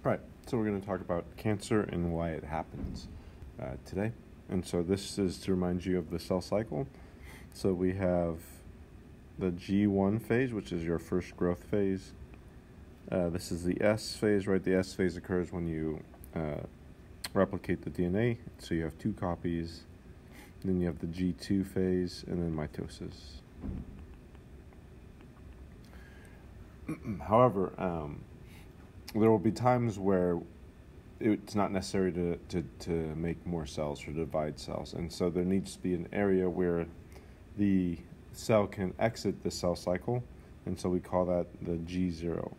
Right, so we're going to talk about cancer and why it happens today. And so this is to remind you of the cell cycle. So we have the G1 phase, which is your first growth phase. This is the S phase, right? The S phase occurs when you replicate the DNA. So you have two copies. Then you have the G2 phase, and then mitosis. However, there will be times where it's not necessary to make more cells or divide cells. And so there needs to be an area where the cell can exit the cell cycle. And so we call that the G0.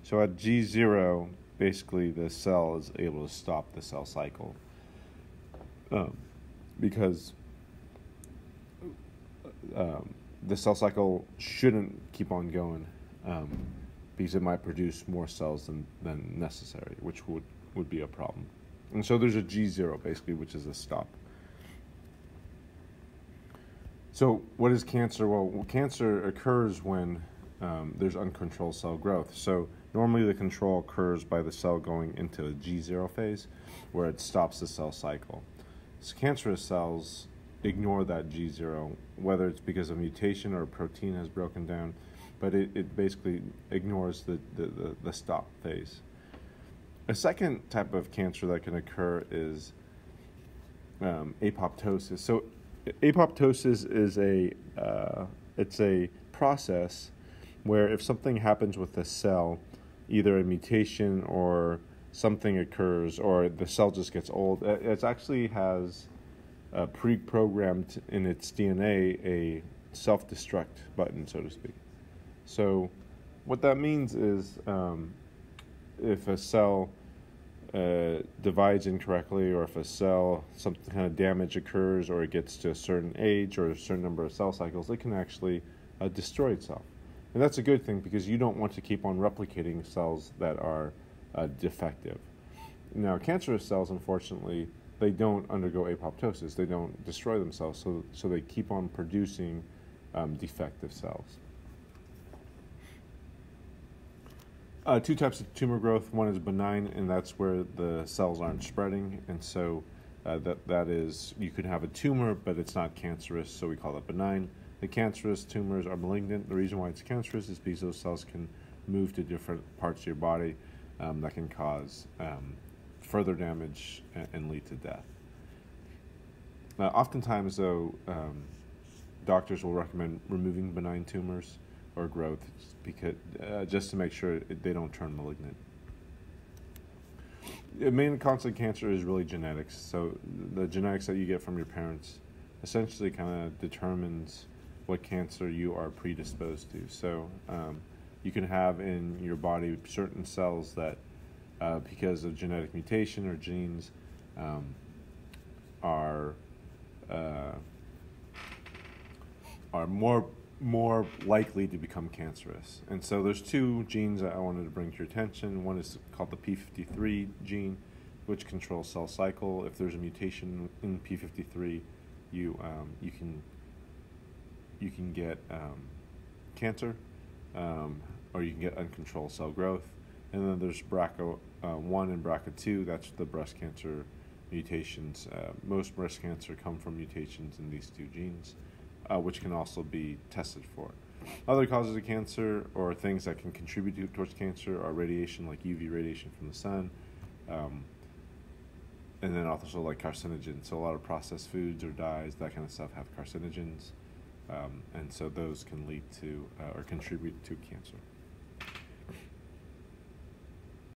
So at G0, basically the cell is able to stop the cell cycle. Because the cell cycle shouldn't keep on going. Because it might produce more cells than necessary, which would be a problem. And so there's a G0, basically, which is a stop. So what is cancer? Well, cancer occurs when there's uncontrolled cell growth. So normally the control occurs by the cell going into a G0 phase, where it stops the cell cycle. So cancerous cells ignore that G0, whether it's because a mutation or a protein has broken down, but it basically ignores the stop phase. A second type of cancer that can occur is apoptosis. So apoptosis is it's a process where if something happens with the cell, either a mutation or something occurs or the cell just gets old, it actually has pre-programmed in its DNA a self-destruct button, so to speak. So what that means is if a cell divides incorrectly, or if a cell, some kind of damage occurs, or it gets to a certain age or a certain number of cell cycles, it can actually destroy itself. And that's a good thing, because you don't want to keep on replicating cells that are defective. Now, cancerous cells, unfortunately, they don't undergo apoptosis. They don't destroy themselves, so they keep on producing defective cells. Two types of tumor growth. One is benign, and that's where the cells aren't spreading, and so that is, you could have a tumor, but it's not cancerous, so we call it benign. The cancerous tumors are malignant. The reason why it's cancerous is because those cells can move to different parts of your body that can cause further damage and lead to death. Oftentimes, though, doctors will recommend removing benign tumors or growth, because just to make sure they don't turn malignant. The main cause of cancer is really genetics. So the genetics that you get from your parents essentially kind of determines what cancer you are predisposed to. So you can have in your body certain cells that, because of genetic mutation or genes, are more likely to become cancerous. And so there's two genes that I wanted to bring to your attention. One is called the p53 gene, which controls cell cycle. If there's a mutation in p53, you can get cancer, or you can get uncontrolled cell growth. And then there's BRCA1 and BRCA2. That's the breast cancer mutations. Most breast cancer come from mutations in these two genes, which can also be tested for. Other causes of cancer, or things that can contribute towards cancer, are radiation, like UV radiation from the sun, and then also like carcinogens. So a lot of processed foods or dyes, that kind of stuff, have carcinogens, and so those can lead to or contribute to cancer.